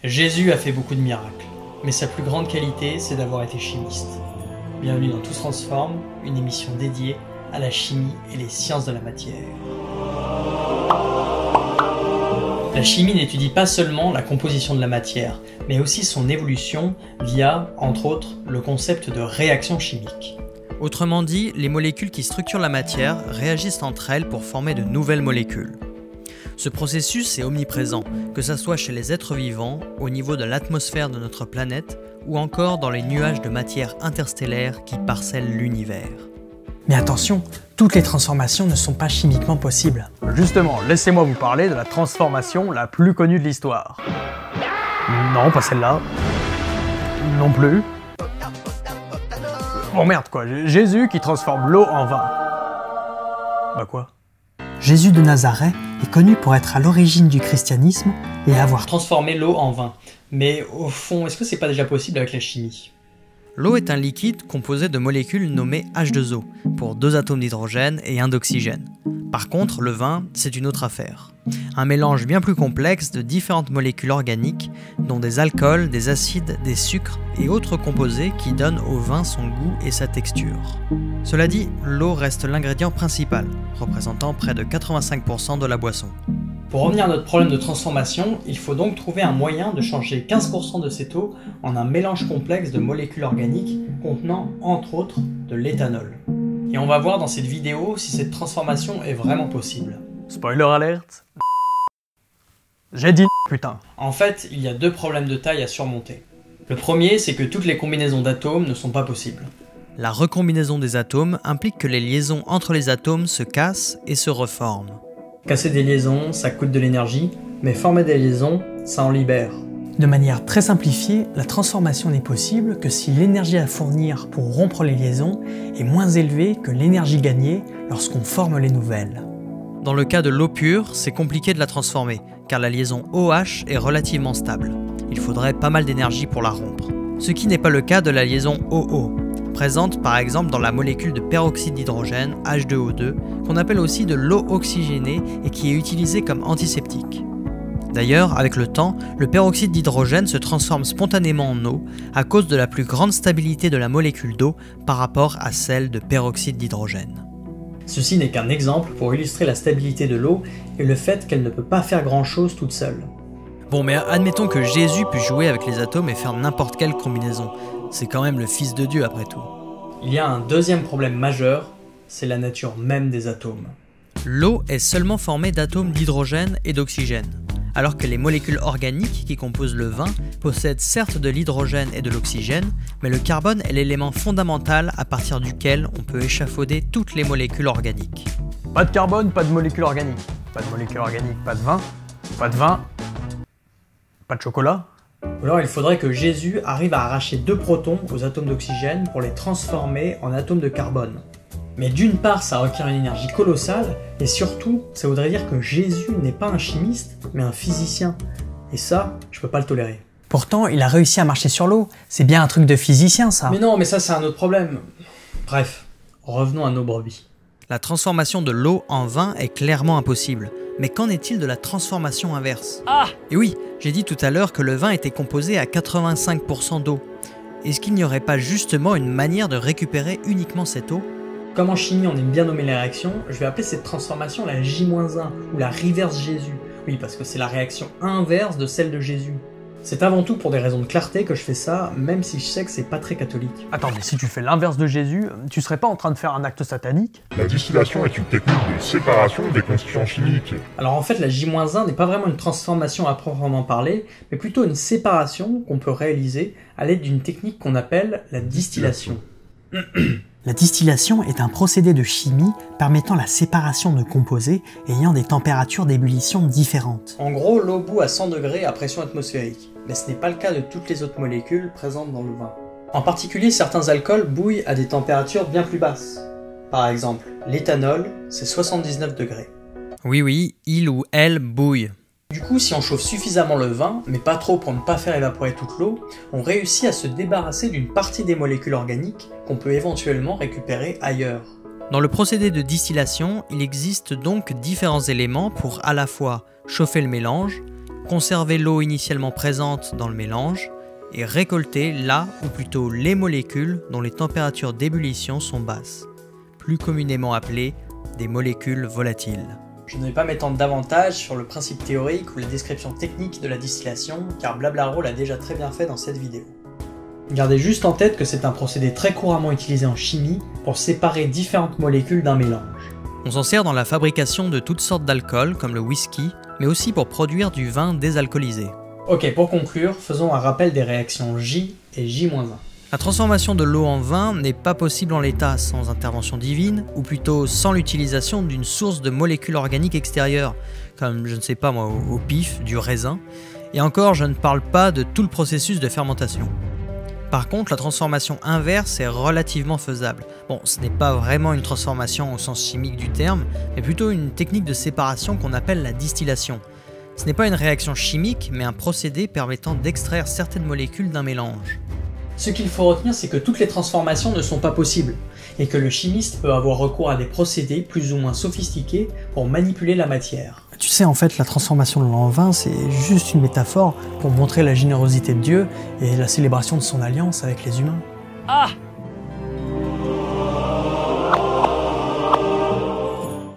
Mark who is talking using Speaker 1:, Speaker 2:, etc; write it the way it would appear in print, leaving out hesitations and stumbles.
Speaker 1: Jésus a fait beaucoup de miracles, mais sa plus grande qualité, c'est d'avoir été chimiste. Bienvenue dans Tout se transforme, une émission dédiée à la chimie et les sciences de la matière. La chimie n'étudie pas seulement la composition de la matière, mais aussi son évolution via, entre autres, le concept de réaction chimique.
Speaker 2: Autrement dit, les molécules qui structurent la matière réagissent entre elles pour former de nouvelles molécules. Ce processus est omniprésent, que ce soit chez les êtres vivants, au niveau de l'atmosphère de notre planète, ou encore dans les nuages de matière interstellaire qui parsèment l'univers.
Speaker 3: Mais attention, toutes les transformations ne sont pas chimiquement possibles.
Speaker 4: Justement, laissez-moi vous parler de la transformation la plus connue de l'histoire. Non, pas celle-là. Non plus. Bon merde quoi, Jésus qui transforme l'eau en vin. Bah quoi?
Speaker 3: Jésus de Nazareth est connu pour être à l'origine du christianisme et avoir
Speaker 1: Transformer l'eau en vin. Mais au fond, est-ce que c'est pas déjà possible avec la chimie?
Speaker 2: L'eau est un liquide composé de molécules nommées H2O, pour 2 atomes d'hydrogène et 1 d'oxygène. Par contre, le vin, c'est une autre affaire. Un mélange bien plus complexe de différentes molécules organiques, dont des alcools, des acides, des sucres et autres composés qui donnent au vin son goût et sa texture. Cela dit, l'eau reste l'ingrédient principal, représentant près de 85% de la boisson.
Speaker 1: Pour revenir à notre problème de transformation, il faut donc trouver un moyen de changer 15% de cette eau en un mélange complexe de molécules organiques contenant, entre autres, de l'éthanol. Et on va voir dans cette vidéo si cette transformation est vraiment possible.
Speaker 4: Spoiler alert. J'ai dit putain.
Speaker 1: En fait, il y a 2 problèmes de taille à surmonter. Le premier, c'est que toutes les combinaisons d'atomes ne sont pas possibles.
Speaker 2: La recombinaison des atomes implique que les liaisons entre les atomes se cassent et se reforment.
Speaker 1: Casser des liaisons, ça coûte de l'énergie, mais former des liaisons, ça en libère.
Speaker 3: De manière très simplifiée, la transformation n'est possible que si l'énergie à fournir pour rompre les liaisons est moins élevée que l'énergie gagnée lorsqu'on forme les nouvelles.
Speaker 2: Dans le cas de l'eau pure, c'est compliqué de la transformer, car la liaison OH est relativement stable. Il faudrait pas mal d'énergie pour la rompre. Ce qui n'est pas le cas de la liaison OO, présente par exemple dans la molécule de peroxyde d'hydrogène, H2O2, qu'on appelle aussi de l'eau oxygénée et qui est utilisée comme antiseptique. D'ailleurs, avec le temps, le peroxyde d'hydrogène se transforme spontanément en eau à cause de la plus grande stabilité de la molécule d'eau par rapport à celle de peroxyde d'hydrogène.
Speaker 1: Ceci n'est qu'un exemple pour illustrer la stabilité de l'eau et le fait qu'elle ne peut pas faire grand-chose toute seule.
Speaker 2: Bon, mais admettons que Jésus puisse jouer avec les atomes et faire n'importe quelle combinaison. C'est quand même le Fils de Dieu après tout.
Speaker 1: Il y a un deuxième problème majeur, c'est la nature même des atomes.
Speaker 2: L'eau est seulement formée d'atomes d'hydrogène et d'oxygène, alors que les molécules organiques qui composent le vin possèdent certes de l'hydrogène et de l'oxygène, mais le carbone est l'élément fondamental à partir duquel on peut échafauder toutes les molécules organiques.
Speaker 4: Pas de carbone, pas de molécules organiques. Pas de molécules organiques, pas de vin. Pas de vin. Pas de chocolat.
Speaker 1: Ou alors il faudrait que Jésus arrive à arracher 2 protons aux atomes d'oxygène pour les transformer en atomes de carbone. Mais d'une part, ça requiert une énergie colossale, et surtout, ça voudrait dire que Jésus n'est pas un chimiste, mais un physicien. Et ça, je peux pas le tolérer.
Speaker 3: Pourtant, il a réussi à marcher sur l'eau. C'est bien un truc de physicien, ça.
Speaker 1: Mais non, mais ça c'est un autre problème. Bref, revenons à nos brebis.
Speaker 2: La transformation de l'eau en vin est clairement impossible. Mais qu'en est-il de la transformation inverse? Et oui, j'ai dit tout à l'heure que le vin était composé à 85% d'eau. Est-ce qu'il n'y aurait pas justement une manière de récupérer uniquement cette eau?
Speaker 1: Comme en chimie on aime bien nommer les réactions, je vais appeler cette transformation la J-1 ou la reverse Jésus. Oui, parce que c'est la réaction inverse de celle de Jésus. C'est avant tout pour des raisons de clarté que je fais ça, même si je sais que c'est pas très catholique.
Speaker 4: Attends, mais si tu fais l'inverse de Jésus, tu serais pas en train de faire un acte satanique?
Speaker 5: La distillation est une technique de séparation des constituants chimiques.
Speaker 1: Alors en fait la J-1 n'est pas vraiment une transformation à proprement parler, mais plutôt une séparation qu'on peut réaliser à l'aide d'une technique qu'on appelle la distillation.
Speaker 3: La distillation est un procédé de chimie permettant la séparation de composés ayant des températures d'ébullition différentes.
Speaker 1: En gros, l'eau bout à 100 degrés à pression atmosphérique, mais ce n'est pas le cas de toutes les autres molécules présentes dans le vin. En particulier, certains alcools bouillent à des températures bien plus basses. Par exemple, l'éthanol, c'est 79 degrés.
Speaker 2: Oui, il ou elle bouille.
Speaker 1: Du coup, si on chauffe suffisamment le vin, mais pas trop pour ne pas faire évaporer toute l'eau, on réussit à se débarrasser d'une partie des molécules organiques qu'on peut éventuellement récupérer ailleurs.
Speaker 2: Dans le procédé de distillation, il existe donc différents éléments pour à la fois chauffer le mélange conserver l'eau initialement présente dans le mélange et récolter là, ou plutôt les molécules dont les températures d'ébullition sont basses, plus communément appelées des molécules volatiles.
Speaker 1: Je ne vais pas m'étendre davantage sur le principe théorique ou la description technique de la distillation, car Blablaro l'a déjà très bien fait dans cette vidéo. Gardez juste en tête que c'est un procédé très couramment utilisé en chimie pour séparer différentes molécules d'un mélange.
Speaker 2: On s'en sert dans la fabrication de toutes sortes d'alcools comme le whisky, mais aussi pour produire du vin désalcoolisé.
Speaker 1: Ok, pour conclure, faisons un rappel des réactions J et J-1.
Speaker 2: La transformation de l'eau en vin n'est pas possible en l'état sans intervention divine, ou plutôt sans l'utilisation d'une source de molécules organiques extérieures, comme, je ne sais pas moi, au pif, du raisin, et encore je ne parle pas de tout le processus de fermentation. Par contre, la transformation inverse est relativement faisable. Bon, ce n'est pas vraiment une transformation au sens chimique du terme, mais plutôt une technique de séparation qu'on appelle la distillation. Ce n'est pas une réaction chimique, mais un procédé permettant d'extraire certaines molécules d'un mélange.
Speaker 1: Ce qu'il faut retenir, c'est que toutes les transformations ne sont pas possibles, et que le chimiste peut avoir recours à des procédés plus ou moins sophistiqués pour manipuler la matière.
Speaker 3: Tu sais, en fait, la transformation de l'eau en vin, c'est juste une métaphore pour montrer la générosité de Dieu et la célébration de son alliance avec les humains.
Speaker 2: Ah!